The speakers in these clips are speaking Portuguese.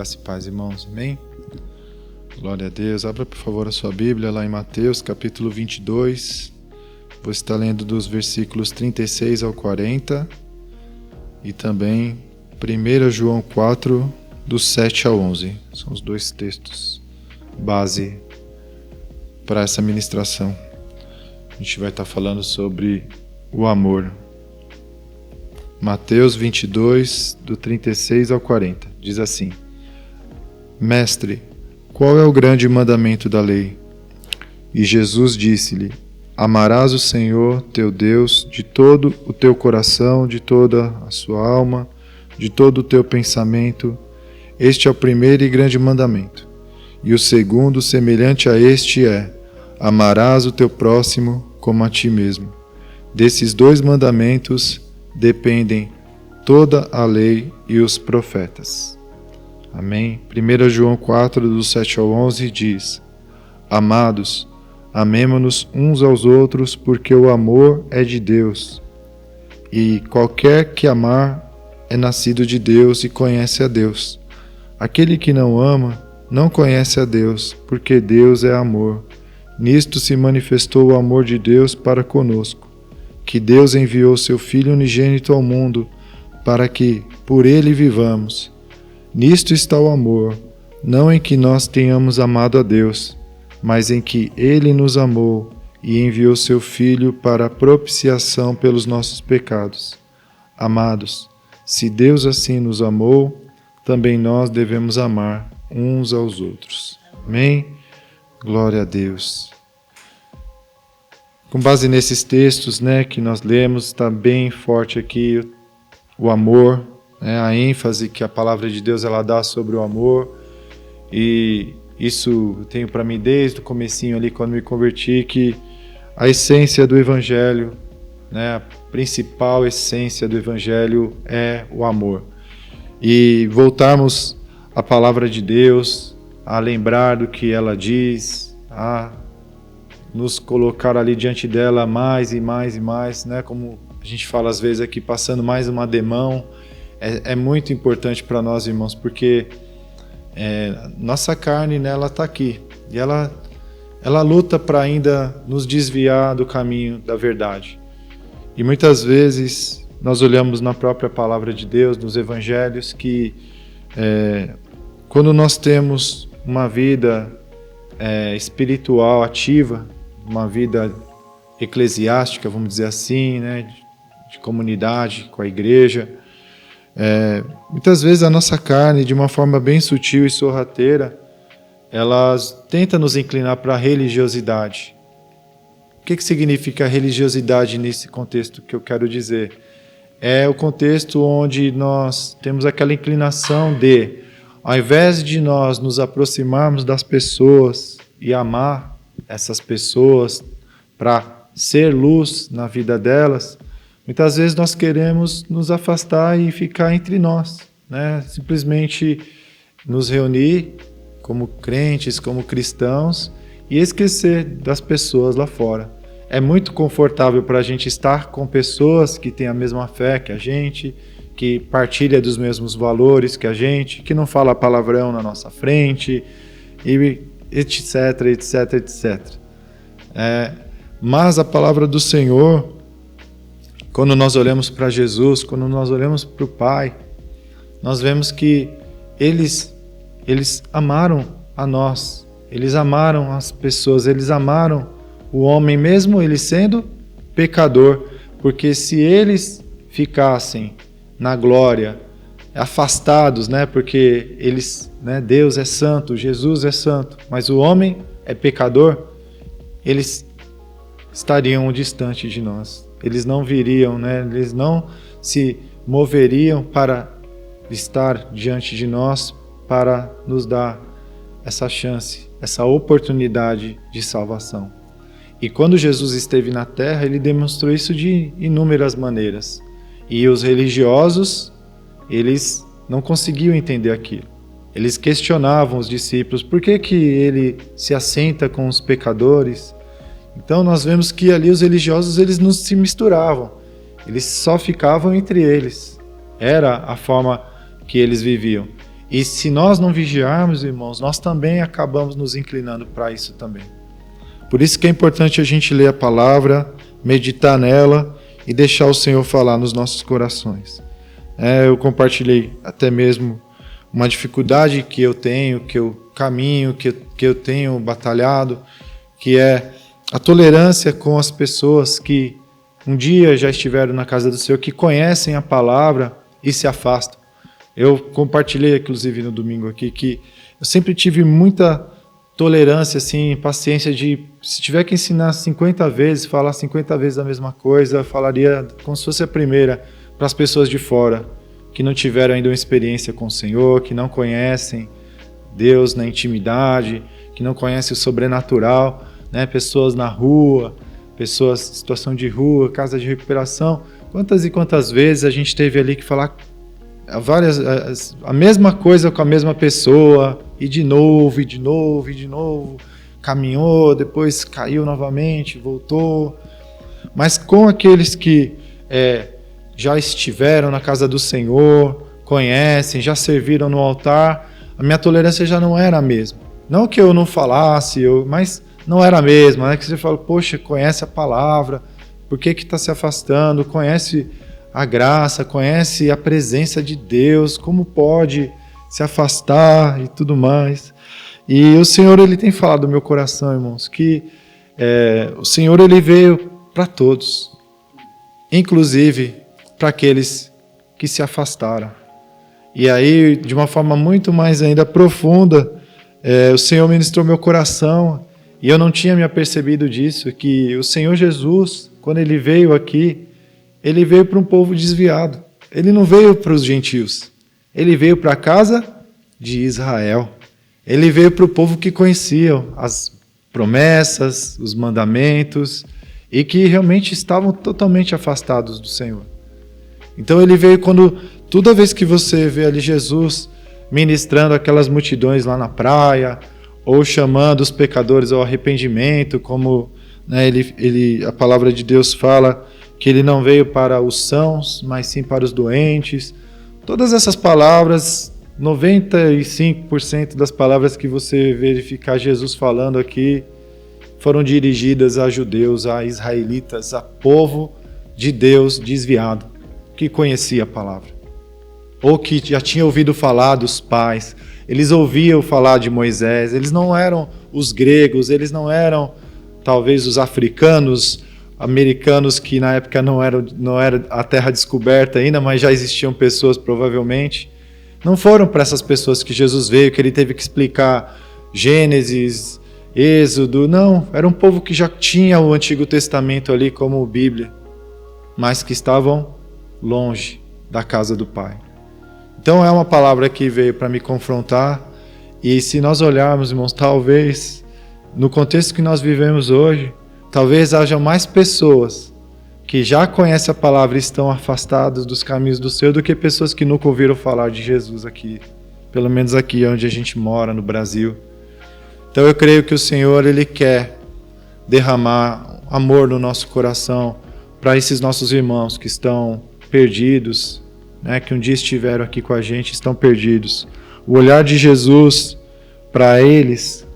Graça e paz, irmãos. Amém? Glória a Deus. Abra, por favor, a sua Bíblia lá em Mateus, capítulo 22. Vou estar lendo dos versículos 36 ao 40 e também 1 João 4, dos 7 ao 11. São os dois textos base para essa ministração. A gente vai estar falando sobre o amor. Mateus 22, do 36 ao 40. Diz assim: Mestre, qual é o grande mandamento da lei? E Jesus disse-lhe: Amarás o Senhor, teu Deus, de todo o teu coração, de toda a sua alma, de todo o teu pensamento. Este é o primeiro e grande mandamento. E o segundo, semelhante a este, é: Amarás o teu próximo como a ti mesmo. Desses dois mandamentos dependem toda a lei e os profetas. Amém? 1 João 4, do 7 ao 11 diz: Amados, amemo-nos uns aos outros, porque o amor é de Deus. E qualquer que amar é nascido de Deus e conhece a Deus. Aquele que não ama não conhece a Deus, porque Deus é amor. Nisto se manifestou o amor de Deus para conosco, que Deus enviou seu Filho unigênito ao mundo, para que por ele vivamos. Nisto está o amor, não em que nós tenhamos amado a Deus, mas em que ele nos amou e enviou seu Filho para a propiciação pelos nossos pecados. Amados, se Deus assim nos amou, também nós devemos amar uns aos outros. Amém? Glória a Deus. Com base nesses textos, que nós lemos, está bem forte aqui o amor, a ênfase que a palavra de Deus ela dá sobre o amor. E isso eu tenho para mim desde o comecinho ali, quando me converti, que a essência do Evangelho, a principal essência do Evangelho é o amor. E voltarmos à palavra de Deus, a lembrar do que ela diz, a nos colocar ali diante dela mais e mais e mais, como a gente fala às vezes aqui, passando mais uma demão, é muito importante para nós, irmãos, porque nossa carne, ela está aqui, e ela luta para ainda nos desviar do caminho da verdade. E muitas vezes nós olhamos na própria palavra de Deus, nos evangelhos, que quando nós temos uma vida espiritual ativa, uma vida eclesiástica, vamos dizer assim, de comunidade com a igreja, muitas vezes a nossa carne, de uma forma bem sutil e sorrateira, ela tenta nos inclinar para a religiosidade. O que significa religiosidade nesse contexto que eu quero dizer? É o contexto onde nós temos aquela inclinação de, ao invés de nós nos aproximarmos das pessoas e amar essas pessoas para ser luz na vida delas, muitas vezes nós queremos nos afastar e ficar entre nós, simplesmente nos reunir como crentes, como cristãos e esquecer das pessoas lá fora. É muito confortável para a gente estar com pessoas que têm a mesma fé que a gente, que partilha dos mesmos valores que a gente, que não fala palavrão na nossa frente, e etc, etc, etc. Mas a palavra do Senhor, quando nós olhamos para Jesus, quando nós olhamos para o Pai, nós vemos que eles amaram a nós, eles amaram as pessoas, eles amaram o homem, mesmo ele sendo pecador, porque se eles ficassem na glória, afastados, porque eles, Deus é santo, Jesus é santo, mas o homem é pecador, eles estariam distante de nós. Eles não viriam, eles não se moveriam para estar diante de nós, para nos dar essa chance, essa oportunidade de salvação. E quando Jesus esteve na terra, ele demonstrou isso de inúmeras maneiras. E os religiosos, eles não conseguiam entender aquilo. Eles questionavam os discípulos, por que ele se assenta com os pecadores? Então nós vemos que ali os religiosos, eles não se misturavam. Eles só ficavam entre eles. Era a forma que eles viviam. E se nós não vigiarmos, irmãos, nós também acabamos nos inclinando para isso também. Por isso que é importante a gente ler a palavra, meditar nela e deixar o Senhor falar nos nossos corações. Eu compartilhei até mesmo uma dificuldade que eu tenho, que eu caminho, que eu tenho batalhado, que é a tolerância com as pessoas que um dia já estiveram na casa do Senhor, que conhecem a palavra e se afastam. Eu compartilhei, inclusive, no domingo aqui, que eu sempre tive muita tolerância, assim, paciência de, se tiver que ensinar 50 vezes, falar 50 vezes a mesma coisa, eu falaria como se fosse a primeira, para as pessoas de fora, que não tiveram ainda uma experiência com o Senhor, que não conhecem Deus na intimidade, que não conhecem o sobrenatural, né? Pessoas na rua, pessoas em situação de rua, casa de recuperação. Quantas e quantas vezes a gente teve ali que falar a mesma coisa com a mesma pessoa, e de novo, e de novo, e de novo, caminhou, depois caiu novamente, voltou. Mas com aqueles que já estiveram na casa do Senhor, conhecem, já serviram no altar, a minha tolerância já não era a mesma. Não que eu não falasse, mas não era a mesma, né? Que você fala, poxa, conhece a palavra, por que está se afastando? Conhece a graça, conhece a presença de Deus, como pode se afastar e tudo mais. E o Senhor, Ele tem falado no meu coração, irmãos, que o Senhor, Ele veio para todos, inclusive para aqueles que se afastaram. E aí, de uma forma muito mais ainda profunda, o Senhor ministrou meu coração, e eu não tinha me apercebido disso, que o Senhor Jesus, quando Ele veio aqui, Ele veio para um povo desviado. Ele não veio para os gentios. Ele veio para a casa de Israel. Ele veio para o povo que conhecia as promessas, os mandamentos, e que realmente estavam totalmente afastados do Senhor. Então Ele veio toda vez que você vê ali Jesus ministrando aquelas multidões lá na praia, ou chamando os pecadores ao arrependimento, como, né, a palavra de Deus fala que Ele não veio para os sãos, mas sim para os doentes. Todas essas palavras, 95% das palavras que você verificar Jesus falando aqui, foram dirigidas a judeus, a israelitas, a povo de Deus desviado, que conhecia a palavra, ou que já tinha ouvido falar dos pais. Eles ouviam falar de Moisés, eles não eram os gregos, eles não eram talvez os africanos, americanos, que na época não era a terra descoberta ainda, mas já existiam pessoas provavelmente. Não foram para essas pessoas que Jesus veio, que Ele teve que explicar Gênesis, Êxodo. Não, era um povo que já tinha o Antigo Testamento ali como Bíblia, mas que estavam longe da casa do Pai. Então é uma palavra que veio para me confrontar, e se nós olharmos, irmãos, talvez no contexto que nós vivemos hoje, talvez haja mais pessoas que já conhecem a palavra e estão afastadas dos caminhos do Senhor do que pessoas que nunca ouviram falar de Jesus aqui, pelo menos aqui onde a gente mora, no Brasil. Então eu creio que o Senhor, Ele quer derramar amor no nosso coração para esses nossos irmãos que estão perdidos, né, que um dia estiveram aqui com a gente, estão perdidos. O olhar de Jesus para eles,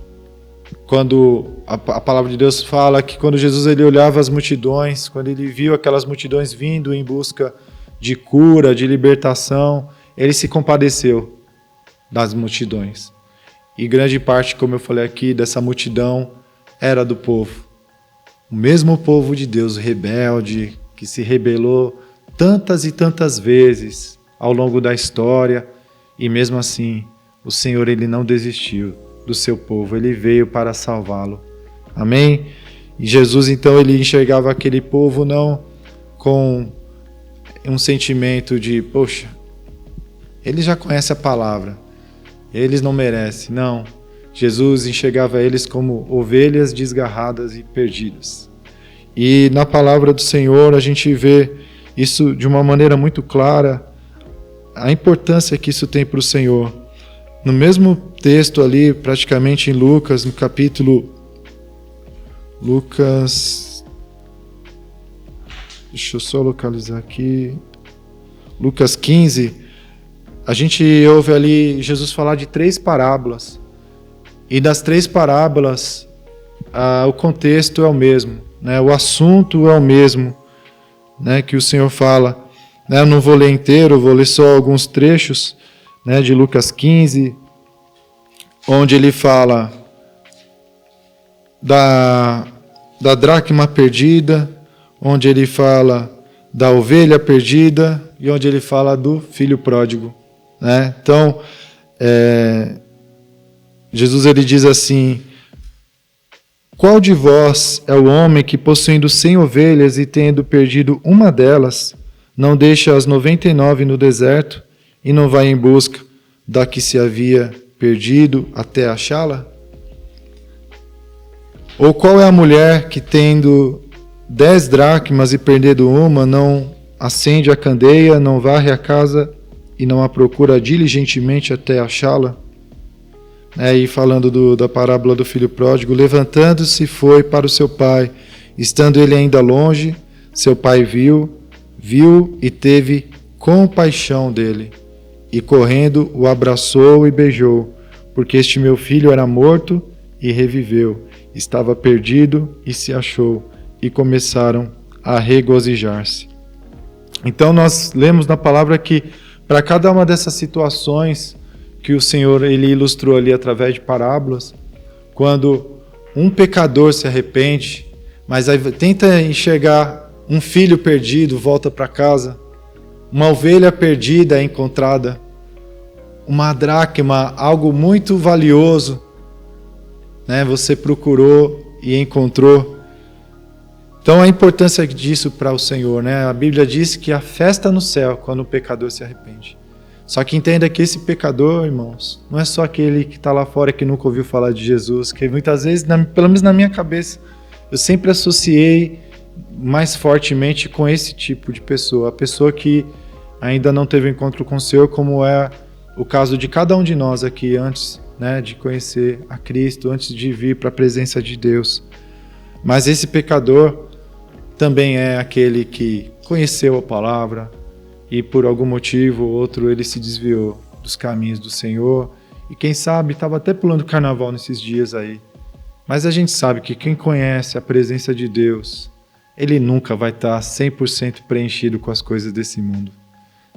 quando a palavra de Deus fala que quando Jesus ele olhava as multidões, quando Ele viu aquelas multidões vindo em busca de cura, de libertação, Ele se compadeceu das multidões. E grande parte, como eu falei aqui, dessa multidão era do povo. O mesmo povo de Deus rebelde, que se rebelou tantas e tantas vezes ao longo da história, e mesmo assim o Senhor, Ele não desistiu do seu povo, Ele veio para salvá-lo. Amém? E Jesus, então, Ele enxergava aquele povo não com um sentimento de, poxa, eles já conhecem a palavra, eles não merecem. Não, Jesus enxergava eles como ovelhas desgarradas e perdidas. E na palavra do Senhor a gente vê isso de uma maneira muito clara, a importância que isso tem para o Senhor. No mesmo texto ali, praticamente em Lucas, no capítulo... deixa eu só localizar aqui. Lucas 15, a gente ouve ali Jesus falar de 3 parábolas. E das 3 parábolas, o contexto é o mesmo, né? O assunto é o mesmo, né? Que o Senhor fala. Né? Eu não vou ler inteiro, vou ler só alguns trechos, né? De Lucas 15, onde ele fala da dracma perdida, onde ele fala da ovelha perdida e onde ele fala do filho pródigo, né? Então, Jesus ele diz assim: qual de vós é o homem que, possuindo 100 ovelhas e tendo perdido uma delas, não deixa as 99 no deserto e não vai em busca da que se havia perdido até achá-la? Ou qual é a mulher que, tendo 10 dracmas e perdendo uma, não acende a candeia, não varre a casa e não a procura diligentemente até achá-la? E falando da parábola do filho pródigo, levantando-se foi para o seu pai. Estando ele ainda longe, seu pai viu e teve compaixão dele. E correndo o abraçou e beijou, porque este meu filho era morto e reviveu, estava perdido e se achou, e começaram a regozijar-se. Então nós lemos na palavra que para cada uma dessas situações que o Senhor ele ilustrou ali através de parábolas, quando um pecador se arrepende, mas aí tenta enxergar um filho perdido, volta para casa, uma ovelha perdida é encontrada, uma dracma, algo muito valioso, né? Você procurou e encontrou. Então a importância disso para o Senhor, né? A Bíblia diz que há festa no céu quando o pecador se arrepende. Só que entenda que esse pecador, irmãos, não é só aquele que está lá fora que nunca ouviu falar de Jesus, que muitas vezes, pelo menos na minha cabeça, eu sempre associei mais fortemente com esse tipo de pessoa, a pessoa que ainda não teve encontro com o Senhor, como é o caso de cada um de nós aqui antes, né, de conhecer a Cristo, antes de vir para a presença de Deus. Mas esse pecador também é aquele que conheceu a palavra e por algum motivo ou outro ele se desviou dos caminhos do Senhor e quem sabe estava até pulando carnaval nesses dias aí. Mas a gente sabe que quem conhece a presença de Deus, ele nunca vai estar 100% preenchido com as coisas desse mundo,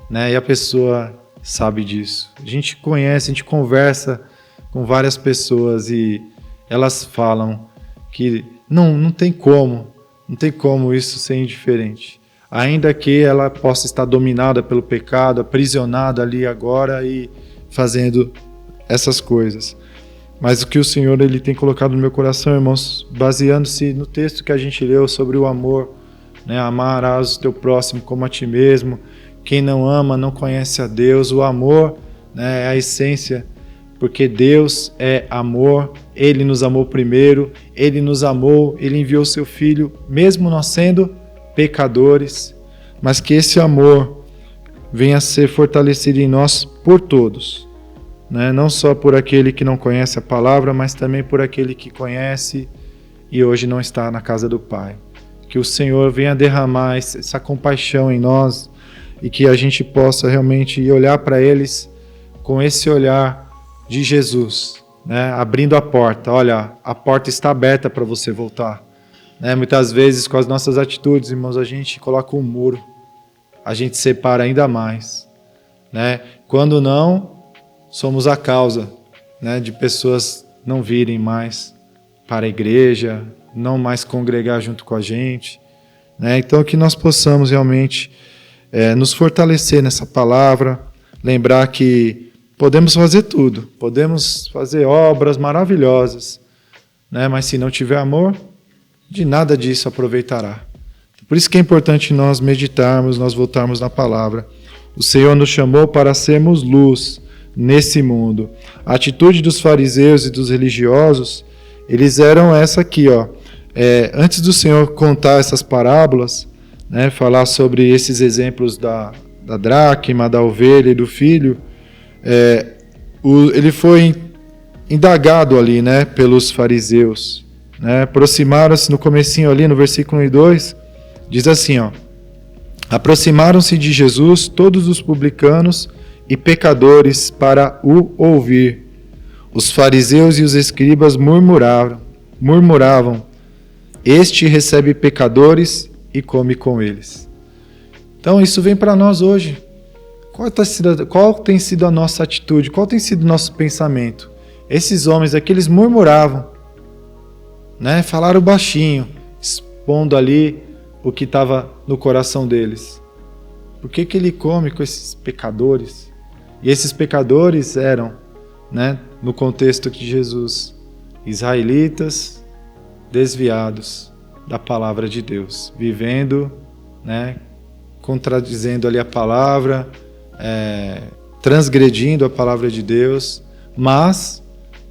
né? E a pessoa sabe disso. A gente conhece, a gente conversa com várias pessoas e elas falam que não tem como isso ser indiferente. Ainda que ela possa estar dominada pelo pecado, aprisionada ali agora e fazendo essas coisas. Mas o que o Senhor ele tem colocado no meu coração, irmãos, baseando-se no texto que a gente leu sobre o amor, né? Amarás o teu próximo como a ti mesmo. Quem não ama não conhece a Deus. O amor, né, é a essência, porque Deus é amor. Ele nos amou primeiro, Ele nos amou, Ele enviou seu Filho, mesmo nós sendo pecadores, mas que esse amor venha a ser fortalecido em nós por todos, né? Não só por aquele que não conhece a palavra, mas também por aquele que conhece e hoje não está na casa do Pai. Que o Senhor venha derramar essa compaixão em nós e que a gente possa realmente olhar para eles com esse olhar de Jesus, né? Abrindo a porta. Olha, a porta está aberta para você voltar. Né? Muitas vezes, com as nossas atitudes, irmãos, a gente coloca um muro, a gente separa ainda mais, né? Quando não, somos a causa, né, de pessoas não virem mais para a igreja, não mais congregar junto com a gente, né? Então, que nós possamos realmente nos fortalecer nessa palavra, lembrar que podemos fazer tudo, podemos fazer obras maravilhosas, né? Mas se não tiver amor, de nada disso aproveitará. Por isso que é importante nós meditarmos, nós voltarmos na palavra. O Senhor nos chamou para sermos luz nesse mundo. A atitude dos fariseus e dos religiosos, eles eram essa aqui, ó. Antes do Senhor contar essas parábolas, né, falar sobre esses exemplos da dracma, da ovelha e do filho, ele foi indagado ali, né, pelos fariseus. Né, aproximaram-se no comecinho ali, no versículo 1 e 2, diz assim, ó: aproximaram-se de Jesus todos os publicanos e pecadores para o ouvir. Os fariseus e os escribas murmuravam, este recebe pecadores e come com eles. Então isso vem para nós hoje. Qual tem sido a nossa atitude? Qual tem sido o nosso pensamento? Esses homens aqui, eles murmuravam, né? Falaram baixinho, expondo ali o que estava no coração deles. Por que ele come com esses pecadores? E esses pecadores eram, né, no contexto de Jesus, israelitas desviados da palavra de Deus, vivendo, né, contradizendo ali a palavra, transgredindo a palavra de Deus, mas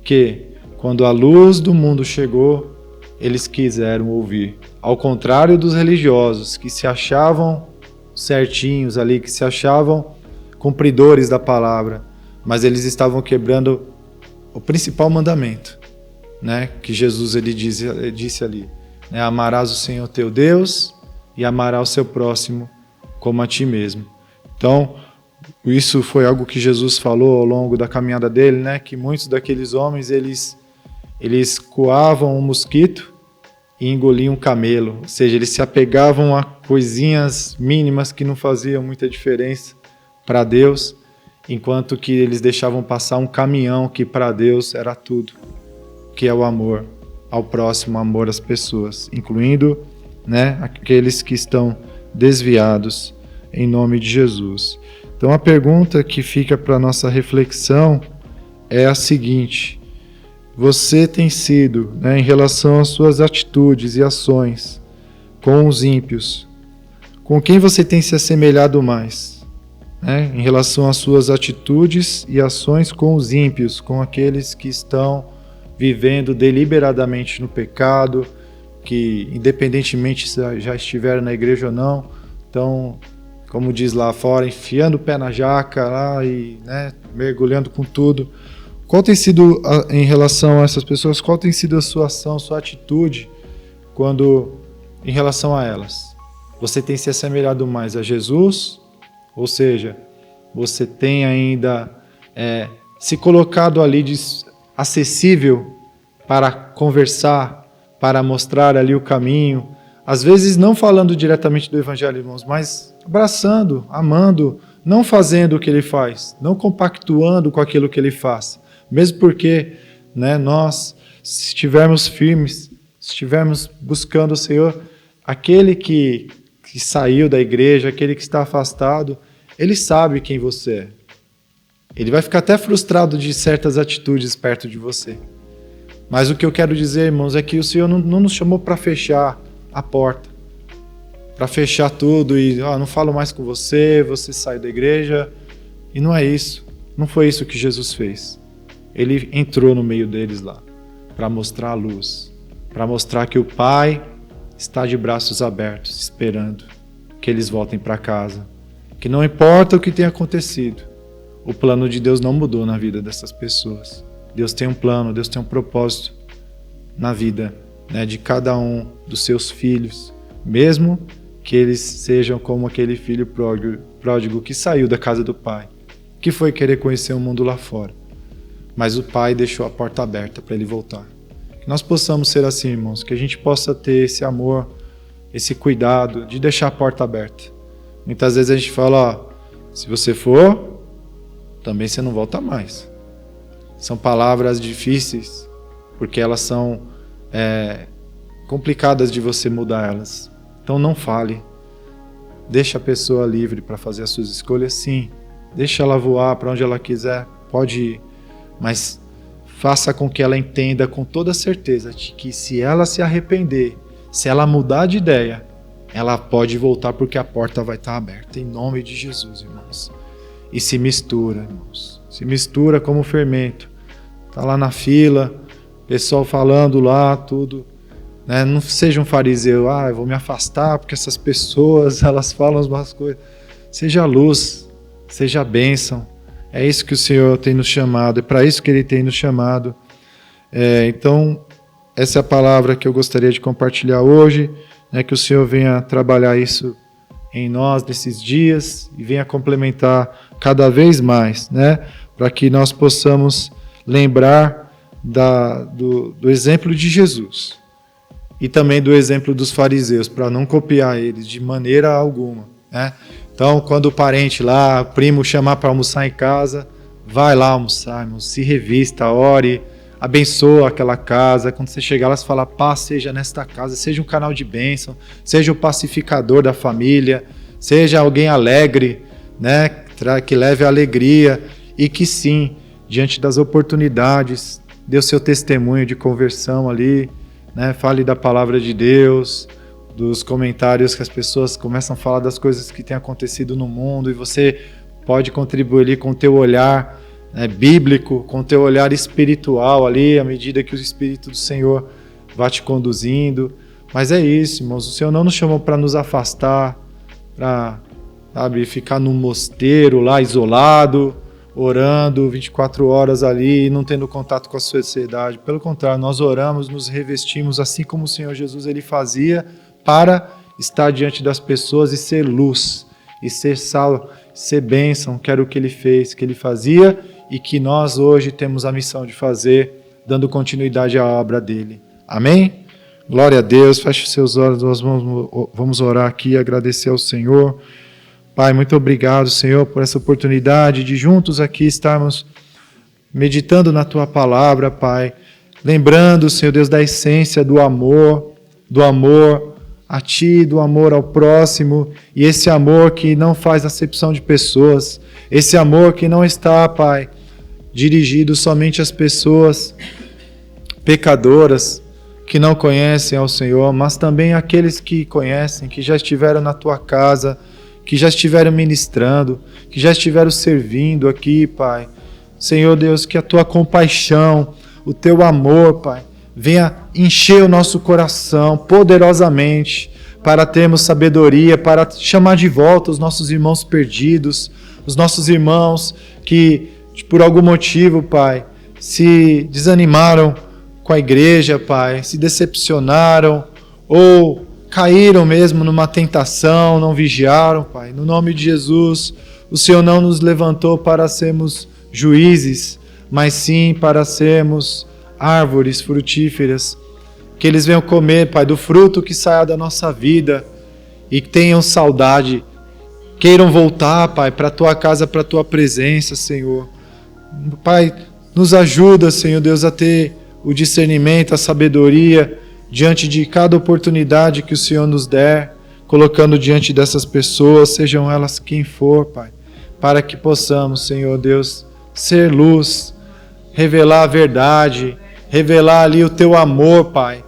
que, quando a luz do mundo chegou, eles quiseram ouvir. Ao contrário dos religiosos, que se achavam certinhos ali, que se achavam cumpridores da palavra, mas eles estavam quebrando o principal mandamento, né, que Jesus ele disse ali, né, amarás o Senhor teu Deus e amarás o seu próximo como a ti mesmo. Então, isso foi algo que Jesus falou ao longo da caminhada dele, né, que muitos daqueles homens, eles coavam um mosquito e engoliam um camelo, ou seja, eles se apegavam a coisinhas mínimas que não faziam muita diferença para Deus, enquanto que eles deixavam passar um caminhão que para Deus era tudo, que é o amor ao próximo, o amor às pessoas, incluindo, né, aqueles que estão desviados em nome de Jesus. Então a pergunta que fica para nossa reflexão é a seguinte: você tem sido, né, em relação às suas atitudes e ações com os ímpios, com quem você tem se assemelhado mais? Né, em relação às suas atitudes e ações com os ímpios, com aqueles que estão vivendo deliberadamente no pecado, que independentemente se já estiveram na igreja ou não, estão, como diz lá fora, enfiando o pé na jaca lá e, né, mergulhando com tudo. Qual tem sido, em relação a essas pessoas, qual tem sido a sua ação, sua atitude em relação a elas? Você tem se assemelhado mais a Jesus? Ou seja, você tem ainda se colocado ali acessível para conversar, para mostrar ali o caminho, às vezes não falando diretamente do Evangelho, irmãos, mas abraçando, amando, não fazendo o que ele faz, não compactuando com aquilo que ele faz, mesmo porque, né, nós, se estivermos firmes, se estivermos buscando o Senhor, aquele que saiu da igreja, aquele que está afastado, ele sabe quem você é. Ele vai ficar até frustrado de certas atitudes perto de você. Mas o que eu quero dizer, irmãos, é que o Senhor não nos chamou para fechar a porta, para fechar tudo e não falo mais com você, você sai da igreja. E não é isso. Não foi isso que Jesus fez. Ele entrou no meio deles lá para mostrar a luz, para mostrar que o Pai está de braços abertos, esperando que eles voltem para casa. Que não importa o que tenha acontecido, o plano de Deus não mudou na vida dessas pessoas. Deus tem um plano, Deus tem um propósito na vida, né, de cada um dos seus filhos, mesmo que eles sejam como aquele filho pródigo que saiu da casa do pai, que foi querer conhecer o mundo lá fora. Mas o pai deixou a porta aberta para ele voltar. Que nós possamos ser assim, irmãos, que a gente possa ter esse amor, esse cuidado de deixar a porta aberta. Muitas vezes a gente fala, se você for, também você não volta mais. São palavras difíceis, porque elas são complicadas de você mudar elas. Então não fale. Deixa a pessoa livre para fazer as suas escolhas, sim. Deixa ela voar para onde ela quiser, pode ir. Mas faça com que ela entenda com toda certeza de que se ela se arrepender, se ela mudar de ideia, ela pode voltar porque a porta vai estar aberta. Em nome de Jesus, irmãos. E se mistura, irmãos. Se mistura como fermento. Está lá na fila, pessoal falando lá, tudo. Né? Não seja um fariseu, eu vou me afastar porque essas pessoas, elas falam umas coisas. Seja luz, seja bênção. É isso que o Senhor tem nos chamado, é para isso que Ele tem nos chamado. Então, essa é a palavra que eu gostaria de compartilhar hoje, né? Que o Senhor venha trabalhar isso em nós nesses dias e venha complementar cada vez mais, né? Para que nós possamos lembrar do exemplo de Jesus e também do exemplo dos fariseus, para não copiar eles de maneira alguma, né? Então, quando o parente lá, o primo chamar para almoçar em casa, vai lá almoçar, irmão, se revista, ore, abençoa aquela casa. Quando você chegar lá, você fala, paz seja nesta casa, seja um canal de bênção, seja o pacificador da família, seja alguém alegre, né, que leve a alegria e que sim, diante das oportunidades, dê o seu testemunho de conversão ali, né, fale da palavra de Deus, dos comentários que as pessoas começam a falar das coisas que têm acontecido no mundo e você pode contribuir ali com o teu olhar, né, bíblico, com o teu olhar espiritual ali, à medida que o Espírito do Senhor vai te conduzindo. Mas é isso, irmãos, o Senhor não nos chamou para nos afastar, para, sabe, ficar num mosteiro lá isolado, orando 24 horas ali, não tendo contato com a sociedade. Pelo contrário, nós oramos, nos revestimos assim como o Senhor Jesus ele fazia, para estar diante das pessoas e ser luz, e ser sal, ser bênção, que era o que ele fez, que ele fazia e que nós hoje temos a missão de fazer, dando continuidade à obra dele. Amém? Glória a Deus, feche os seus olhos, nós vamos orar aqui e agradecer ao Senhor. Pai, muito obrigado, Senhor, por essa oportunidade de juntos aqui estarmos meditando na Tua palavra, Pai, lembrando, Senhor Deus, da essência do amor a Ti, do amor ao próximo, e esse amor que não faz acepção de pessoas, esse amor que não está, Pai, dirigido somente às pessoas pecadoras, que não conhecem ao Senhor, mas também àqueles que conhecem, que já estiveram na Tua casa, que já estiveram ministrando, que já estiveram servindo aqui, Pai. Senhor Deus, que a Tua compaixão, o Teu amor, Pai, venha encher o nosso coração poderosamente para termos sabedoria, para chamar de volta os nossos irmãos perdidos, os nossos irmãos que, por algum motivo, Pai, se desanimaram com a igreja, Pai, se decepcionaram ou caíram mesmo numa tentação, não vigiaram, Pai. No nome de Jesus, o Senhor não nos levantou para sermos juízes, mas sim para sermos árvores frutíferas, que eles venham comer, Pai, do fruto que saia da nossa vida e tenham saudade, queiram voltar, Pai, para a Tua casa, para a Tua presença, Senhor. Pai, nos ajuda, Senhor Deus, a ter o discernimento, a sabedoria, diante de cada oportunidade que o Senhor nos der, colocando diante dessas pessoas, sejam elas quem for, Pai, para que possamos, Senhor Deus, ser luz, revelar a verdade, revelar ali o Teu amor, Pai,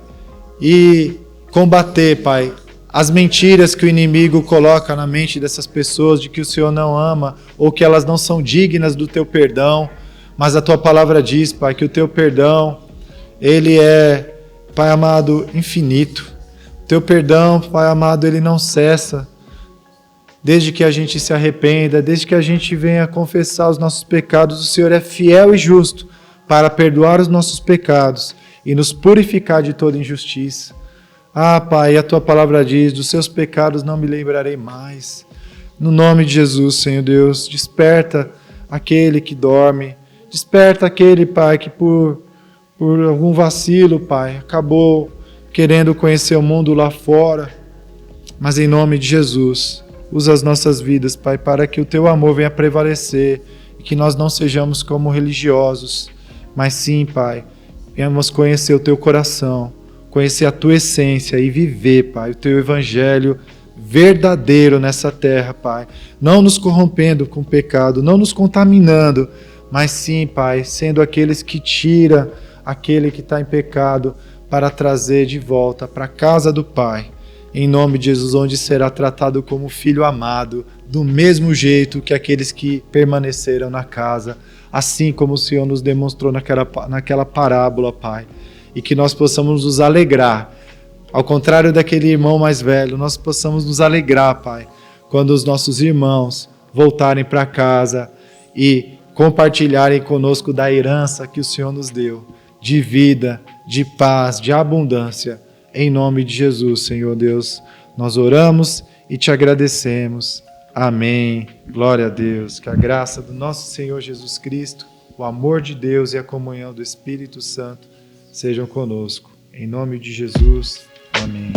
e combater, Pai, as mentiras que o inimigo coloca na mente dessas pessoas, de que o Senhor não ama, ou que elas não são dignas do Teu perdão, mas a Tua palavra diz, Pai, que o Teu perdão, ele é, Pai amado, infinito. O Teu perdão, Pai amado, ele não cessa, desde que a gente se arrependa, desde que a gente venha confessar os nossos pecados, o Senhor é fiel e justo para perdoar os nossos pecados e nos purificar de toda injustiça. Ah, Pai, a Tua palavra diz, dos seus pecados não me lembrarei mais. No nome de Jesus, Senhor Deus, desperta aquele que dorme, desperta aquele, Pai, que por algum vacilo, Pai, acabou querendo conhecer o mundo lá fora, mas em nome de Jesus, usa as nossas vidas, Pai, para que o Teu amor venha prevalecer e que nós não sejamos como religiosos, mas sim, Pai, venhamos conhecer o Teu coração, conhecer a Tua essência e viver, Pai, o Teu evangelho verdadeiro nessa terra, Pai, não nos corrompendo com o pecado, não nos contaminando, mas sim, Pai, sendo aqueles que tira aquele que está em pecado para trazer de volta para a casa do Pai, em nome de Jesus, onde será tratado como filho amado, do mesmo jeito que aqueles que permaneceram na casa, assim como o Senhor nos demonstrou naquela parábola, Pai, e que nós possamos nos alegrar, ao contrário daquele irmão mais velho, nós possamos nos alegrar, Pai, quando os nossos irmãos voltarem para casa e compartilharem conosco da herança que o Senhor nos deu, de vida, de paz, de abundância. Em nome de Jesus, Senhor Deus, nós oramos e te agradecemos. Amém. Glória a Deus. Que a graça do nosso Senhor Jesus Cristo, o amor de Deus e a comunhão do Espírito Santo sejam conosco. Em nome de Jesus. Amém.